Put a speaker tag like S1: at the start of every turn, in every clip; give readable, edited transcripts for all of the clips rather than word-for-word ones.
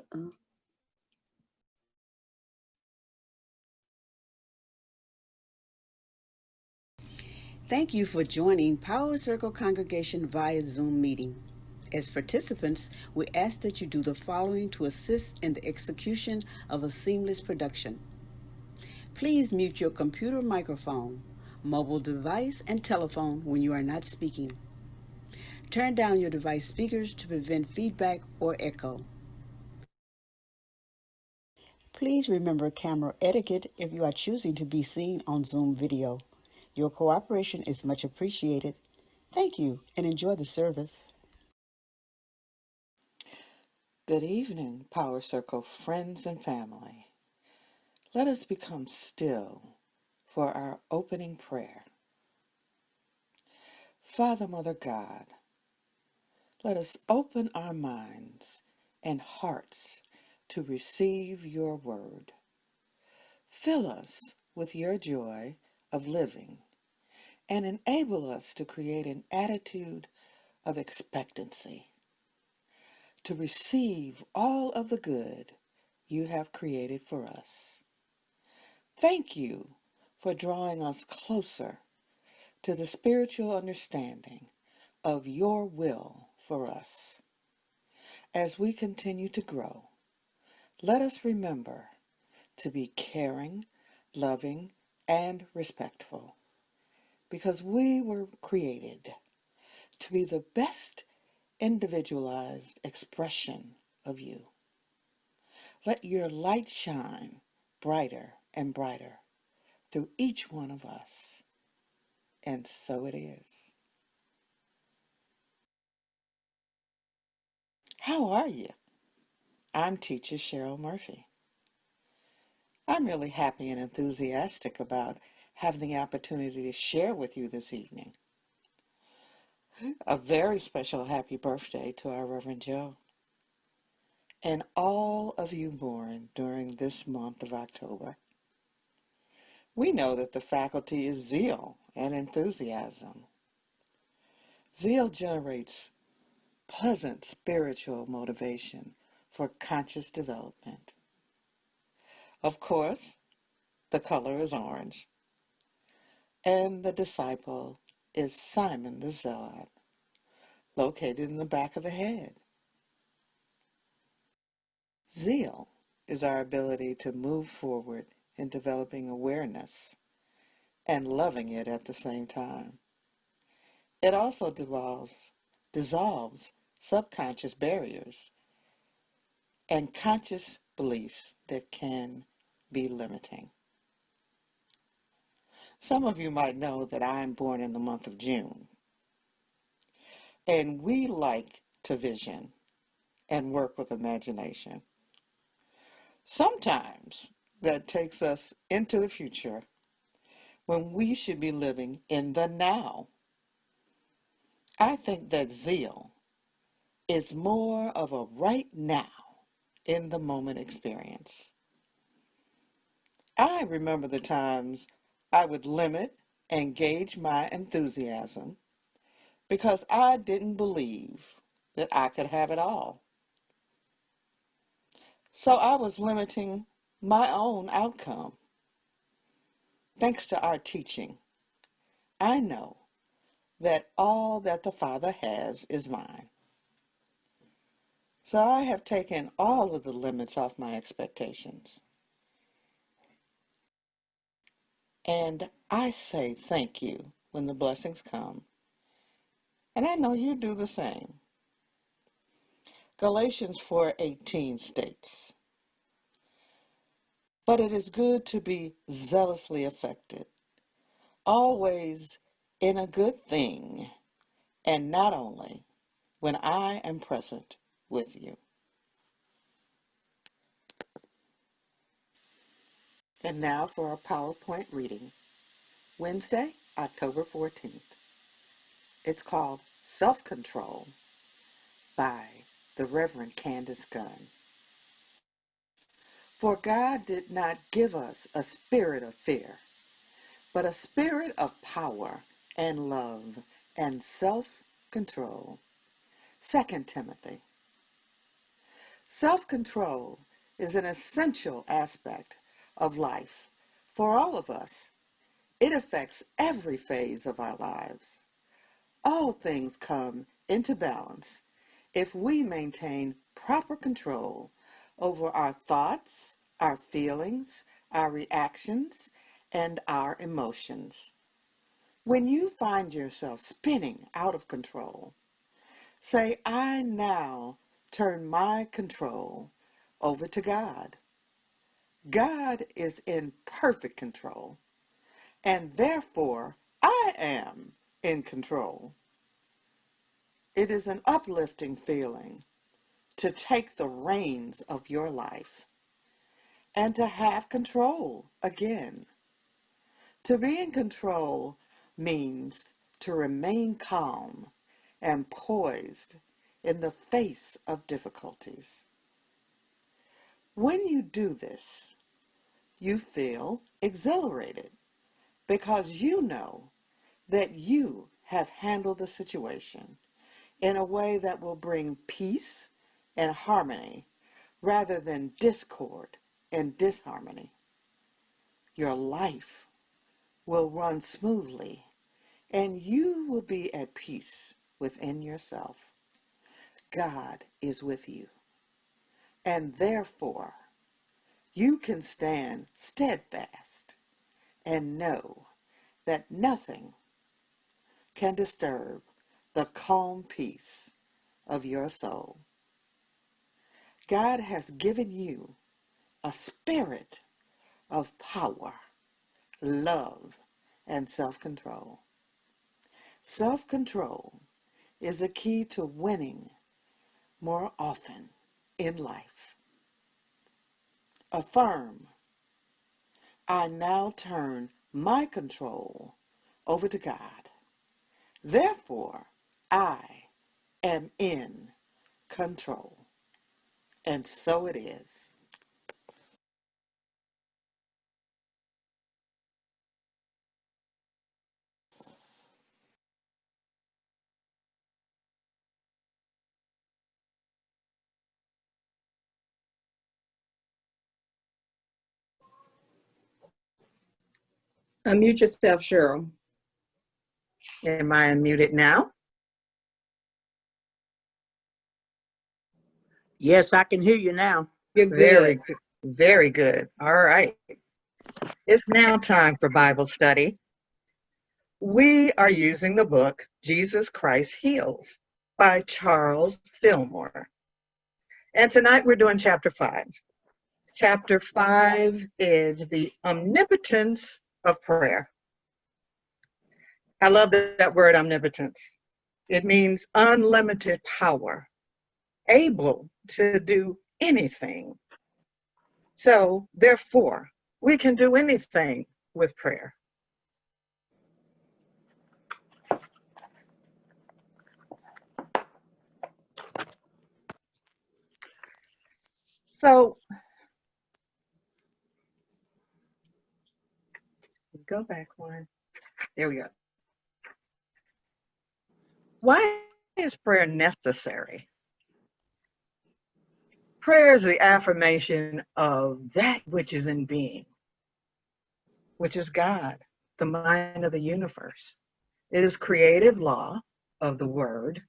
S1: Uh-uh. Thank you for joining Power Circle Congregation via Zoom meeting. As participants, we ask that you do the following to assist in the execution of a seamless production. Please mute your computer microphone, mobile device, and telephone when you are not speaking. Turn down your device speakers to prevent feedback or echo. Please remember camera etiquette if you are choosing to be seen on Zoom video. Your cooperation is much appreciated. Thank you and enjoy the service.
S2: Good evening, Power Circle friends and family. Let us become still for our opening prayer. Father, Mother God, let us open our minds and hearts to receive your word. Fill us with your joy of living and enable us to create an attitude of expectancy, to receive all of the good you have created for us. Thank you for drawing us closer to the spiritual understanding of your will for us. As we continue to grow, let us remember to be caring, loving, and respectful, because we were created to be the best individualized expression of you. Let your light shine brighter and brighter through each one of us. And so it is. How are you? I'm teacher Cheryl Murphy. I'm really happy and enthusiastic about having the opportunity to share with you this evening. A very special happy birthday to our Reverend Joe and all of you born during this month of October. We know that the faculty is zeal and enthusiasm. Zeal generates pleasant spiritual motivation for conscious development. Of course, the color is orange, and the disciple is Simon the Zealot, located in the back of the head. Zeal is our ability to move forward in developing awareness and loving it at the same time. It also dissolves subconscious barriers and conscious beliefs that can be limiting. Some of you might know that I'm born in the month of June, and we like to vision and work with imagination. Sometimes that takes us into the future when we should be living in the now. I think that zeal is more of a right now, in the moment experience. I remember the times I would limit and gauge my enthusiasm because I didn't believe that I could have it all. So I was limiting my own outcome. Thanks to our teaching, I know that all that the Father has is mine. So I have taken all of the limits off my expectations. And I say thank you when the blessings come. And I know you do the same. Galatians 4:18 states, "But it is good to be zealously affected, always in a good thing, and not only when I am present with you." And now for our PowerPoint reading, Wednesday, October 14th. It's called Self-Control by the Reverend Candace Gunn. For God did not give us a spirit of fear, but a spirit of power and love and self-control. 2 Timothy. Self-control is an essential aspect of life for all of us. It affects every phase of our lives. All things come into balance if we maintain proper control over our thoughts, our feelings, our reactions, and our emotions. When you find yourself spinning out of control, say, I now turn my control over to God. God is in perfect control, and therefore I am in control. It is an uplifting feeling to take the reins of your life and to have control again. To be in control means to remain calm and poised in the face of difficulties. When you do this, you feel exhilarated because you know that you have handled the situation in a way that will bring peace and harmony rather than discord and disharmony. Your life will run smoothly and you will be at peace within yourself. God is with you, and therefore you can stand steadfast and know that nothing can disturb the calm peace of your soul. God has given you a spirit of power, love, and self-control. Self-control is a key to winning more often in life. Affirm, I now turn my control over to God. Therefore, I am in control. And so it is.
S3: Unmute yourself, Cheryl.
S4: Am I unmuted now?
S5: Yes, I can hear you now.
S3: You're
S4: Very
S3: good.
S4: good. Very good. All right. It's now time for Bible study. We are using the book Jesus Christ Heals by Charles Fillmore. And tonight we're doing chapter 5. Chapter 5 is the omnipotence of prayer. I love that word omnipotence. It means unlimited power, able to do anything. So, therefore, we can do anything with prayer. So, go back one. There we go. Why is prayer necessary? Prayer is the affirmation of that which is in being, which is God, the mind of the universe. It is creative law of the word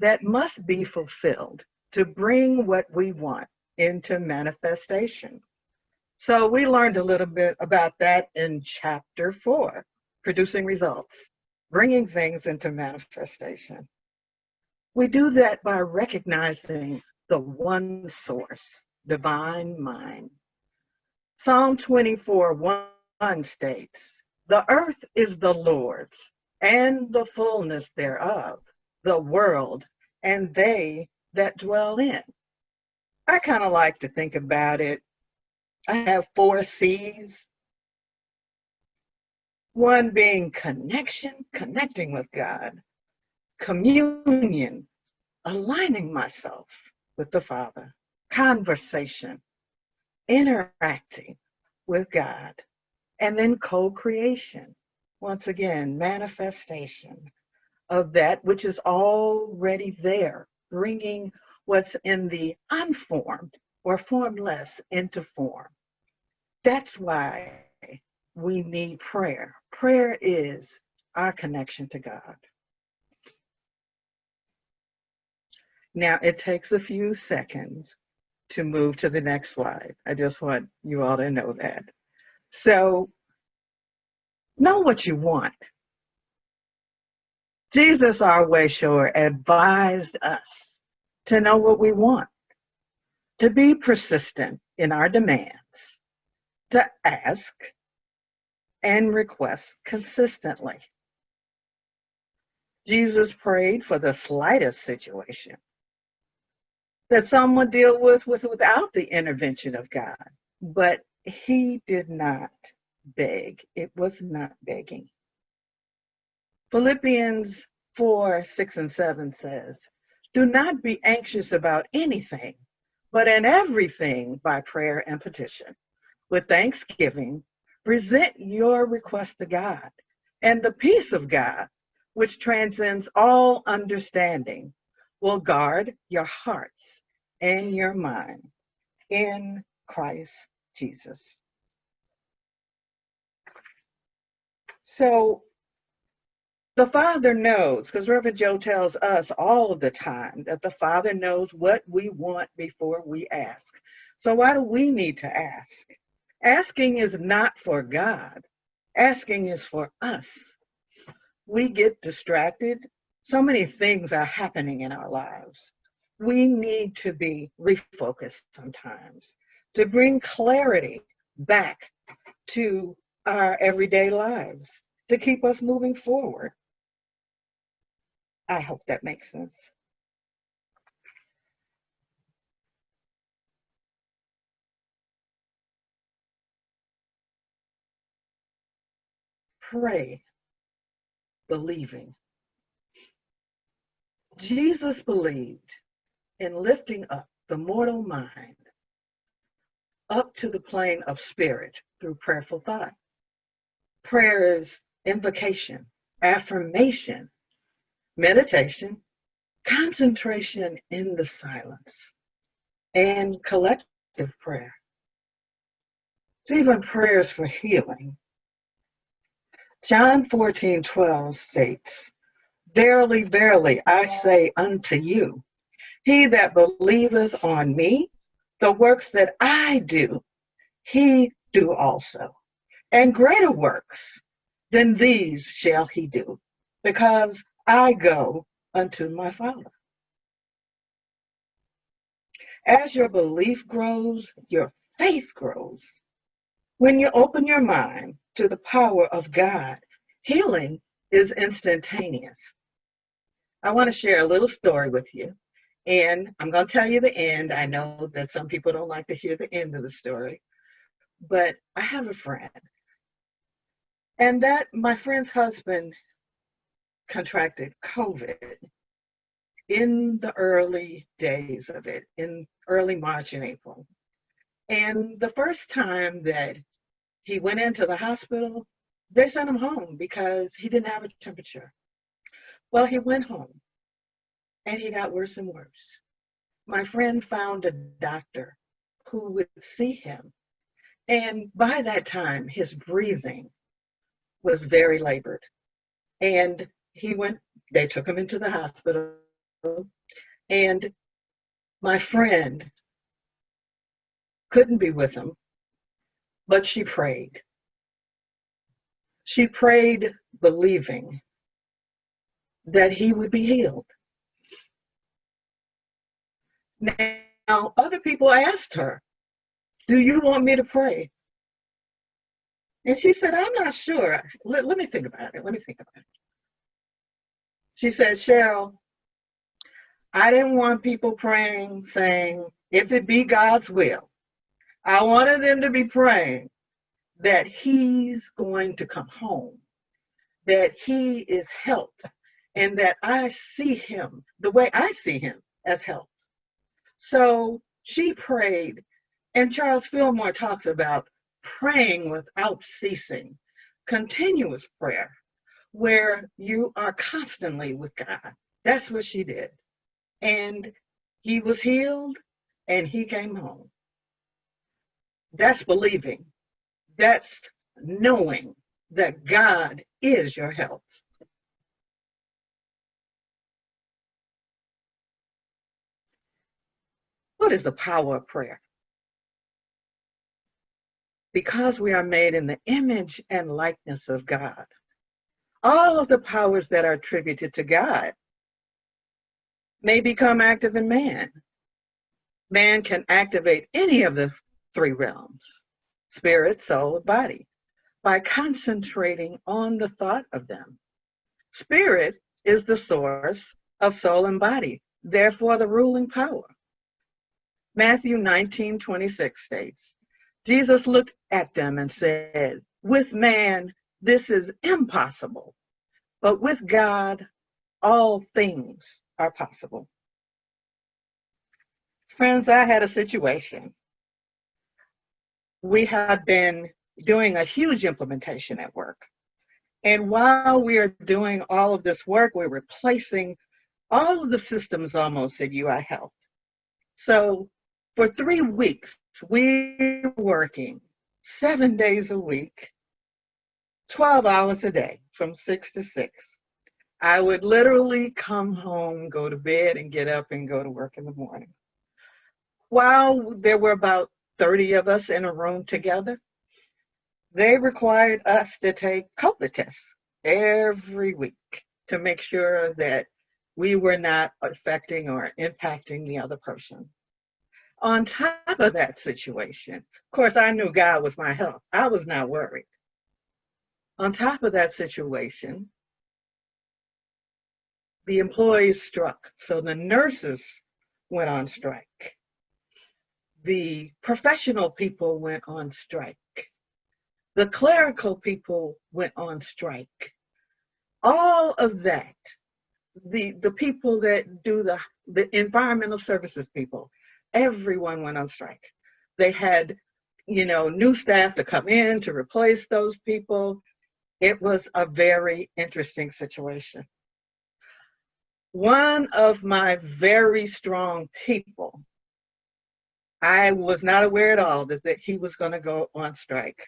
S4: that must be fulfilled to bring what we want into manifestation. So we learned a little bit about that in chapter 4, producing results, bringing things into manifestation. We do that by recognizing the one source, divine mind. Psalm 24:1 states, the earth is the Lord's and the fullness thereof, the world and they that dwell in. I kind of like to think about it. I have 4 C's. One being connection, connecting with God, communion, aligning myself with the Father, conversation, interacting with God, and then co-creation. Once again, manifestation of that which is already there, bringing what's in the unformed or formless into form. That's why we need prayer. Prayer is our connection to God. Now, it takes a few seconds to move to the next slide. I just want you all to know that. So, know what you want. Jesus, our way shower, advised us to know what we want, to be persistent in our demands, to ask and request consistently. Jesus prayed for the slightest situation that some would deal with without the intervention of God, but he did not beg. It was not begging. Philippians 4, 6, and 7 says, "Do not be anxious about anything, but in everything by prayer and petition. With thanksgiving, present your request to God, and the peace of God, which transcends all understanding, will guard your hearts and your mind in Christ Jesus." So the Father knows, because Reverend Joe tells us all the time that the Father knows what we want before we ask. So why do we need to ask? Asking is not for God. Asking is for us. We get distracted. So many things are happening in our lives. We need to be refocused sometimes to bring clarity back to our everyday lives, to keep us moving forward. I hope that makes sense. Pray, believing. Jesus believed in lifting up the mortal mind up to the plane of spirit through prayerful thought. Prayer is invocation, affirmation, meditation, concentration in the silence, and collective prayer. It's even prayers for healing. John 14:12 states, "Verily, verily, I say unto you, he that believeth on me, the works that I do, he do also. And greater works than these shall he do, because I go unto my Father." As your belief grows, your faith grows. When you open your mind to the power of God, healing is instantaneous. I want to share a little story with you, and I'm going to tell you the end. I know that some people don't like to hear the end of the story, but I have a friend, and that my friend's husband contracted COVID in the early days of it, in early March and April. And the first time that he went into the hospital, they sent him home because he didn't have a temperature. Well, he went home and he got worse and worse. My friend found a doctor who would see him. And by that time, his breathing was very labored. And they took him into the hospital. And my friend couldn't be with him, but she prayed. She prayed believing that he would be healed. Now, other people asked her, "Do you want me to pray?" And she said, "I'm not sure. Let me think about it. Let me think about it." She said, "Cheryl, I didn't want people praying, saying, if it be God's will. I wanted them to be praying that he's going to come home, that he is helped, and that I see him the way I see him as helped." So she prayed, and Charles Fillmore talks about praying without ceasing, continuous prayer, where you are constantly with God. That's what she did. And He was healed and he came home. That's believing. That's knowing that God is your health. What is the power of prayer? Because we are made in the image and likeness of God, all of the powers that are attributed to God may become active in man. Man can activate any of the three realms, spirit, soul, and body, by concentrating on the thought of them. Spirit is the source of soul and body, therefore the ruling power. Matthew 19:26 states, Jesus looked at them and said, with man, this is impossible, but with God, all things are possible. Friends, I had a situation. We have been doing a huge implementation at work. And while we are doing all of this work, we're replacing all of the systems almost at UI Health. So for 3 weeks, we were working 7 days a week, 12 hours a day from 6 to 6. I would literally come home, go to bed, and get up and go to work in the morning. While there were about 30 of us in a room together, they required us to take COVID tests every week to make sure that we were not affecting or impacting the other person. On top of that situation, of course, I knew God was my help. I was not worried. On top of that situation, the employees struck. So the nurses went on strike. The professional people went on strike. The clerical people went on strike. All of that, the people that do the environmental services people, everyone went on strike. They had, new staff to come in to replace those people. It was a very interesting situation. One of my very strong people, I was not aware at all that he was going to go on strike.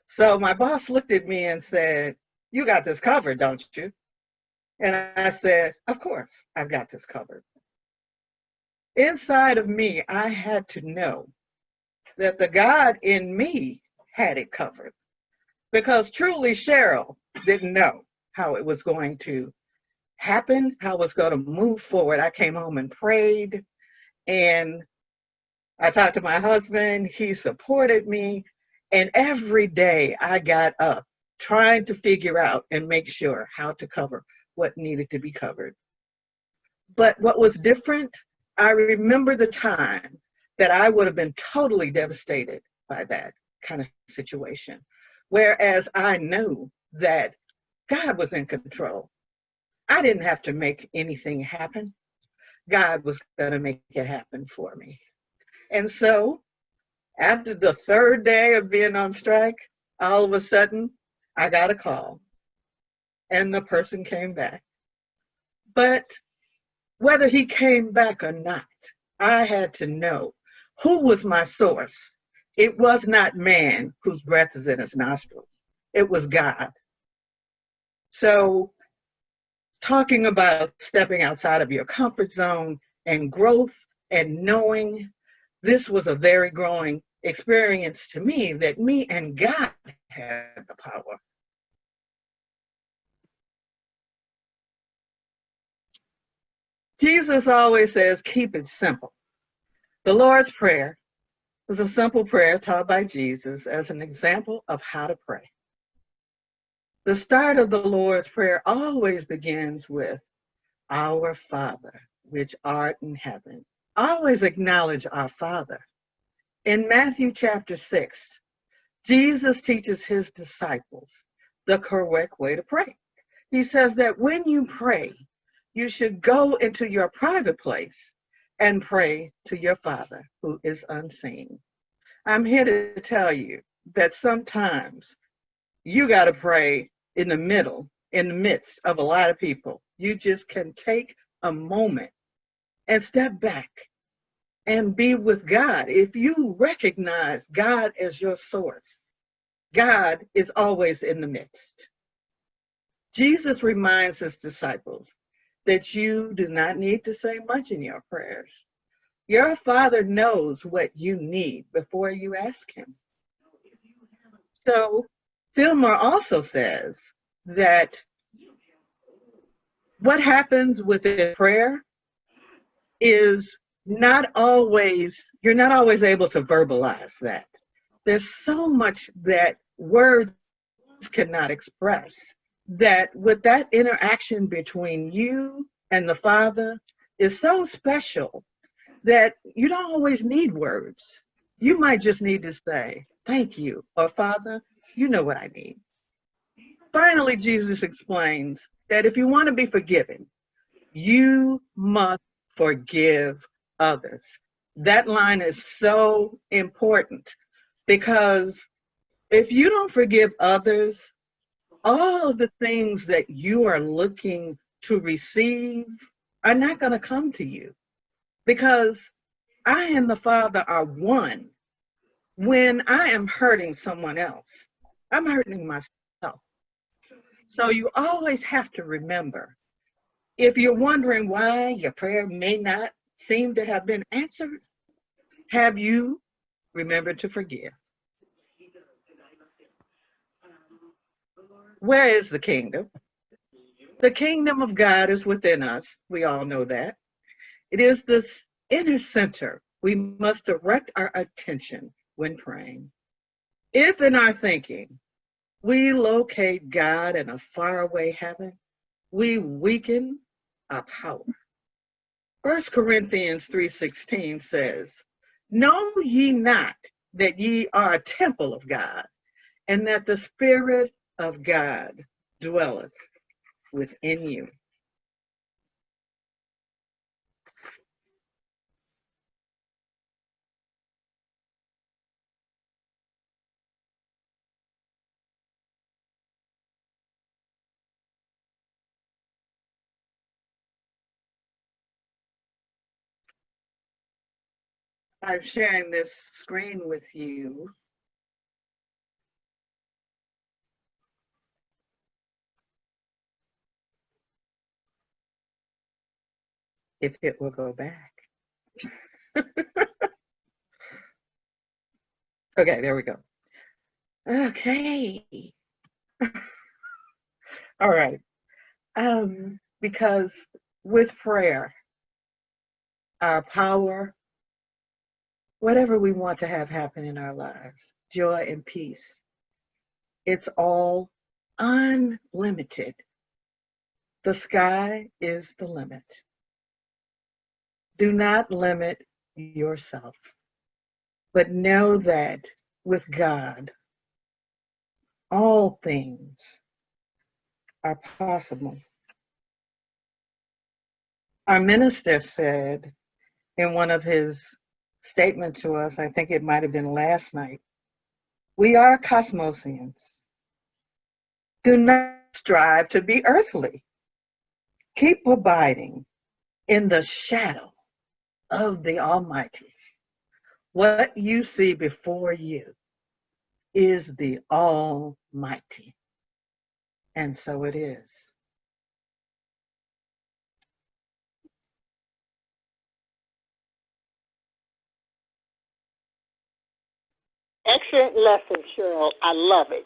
S4: So my boss looked at me and said, you got this covered, don't you? And I said, of course, I've got this covered. Inside of me, I had to know that the God in me had it covered. Because truly, Cheryl didn't know how it was going to happen, how it was going to move forward. I came home and prayed, and I talked to my husband. He supported me. And every day I got up trying to figure out and make sure how to cover what needed to be covered. But what was different, I remember the time that I would have been totally devastated by that kind of situation. Whereas I knew that God was in control. I didn't have to make anything happen. God was going to make it happen for me. And so after the third day of being on strike, all of a sudden, I got a call and the person came back. But whether he came back or not, I had to know who was my source. It was not man whose breath is in his nostrils. It was God. So talking about stepping outside of your comfort zone and growth and knowing, this was a very growing experience to me that me and God had the power. Jesus always says, keep it simple. The Lord's Prayer is a simple prayer taught by Jesus as an example of how to pray. The start of the Lord's Prayer always begins with, Our Father, which art in heaven. Always acknowledge our Father. In Matthew chapter 6, Jesus teaches his disciples the correct way to pray. He says that when you pray, you should go into your private place and pray to your Father who is unseen. I'm here to tell you that sometimes you got to pray in the midst of a lot of people. You just can take a moment and step back and be with God. If you recognize God as your source, God is always in the midst. Jesus reminds his disciples that you do not need to say much in your prayers. Your Father knows what you need before you ask him. So Fillmore also says that what happens within prayer is not always, you're not always able to verbalize that. There's so much that words cannot express, that with that interaction between you and the Father is so special that you don't always need words. You might just need to say, thank you, or Father, you know what I need. Finally, Jesus explains that if you want to be forgiven, you must forgive others. That line is so important because if you don't forgive others, all of the things that you are looking to receive are not going to come to you, because I and the Father are one. When I am hurting someone else, I'm hurting myself. So you always have to remember, if you're wondering why your prayer may not seem to have been answered, have you remembered to forgive? Where is the kingdom? The kingdom of God is within us. We all know that. It is this inner center we must direct our attention when praying. If in our thinking we locate God in a faraway heaven, we weaken our power. 1 Corinthians 3:16 says, know ye not that ye are a temple of God, and that the Spirit of God dwelleth within you. I'm sharing this screen with you. If it will go back. Okay, there we go. Okay. All right. Because with prayer, our power, whatever we want to have happen in our lives, joy and peace, it's all unlimited. The sky is the limit. Do not limit yourself, but know that with God, all things are possible. Our minister said in one of his statements to us, I think it might have been last night, we are cosmosians. Do not strive to be earthly. Keep abiding in the shadow of the Almighty. What you see before you is the Almighty. And so it is.
S5: Excellent lesson, Cheryl. I love it.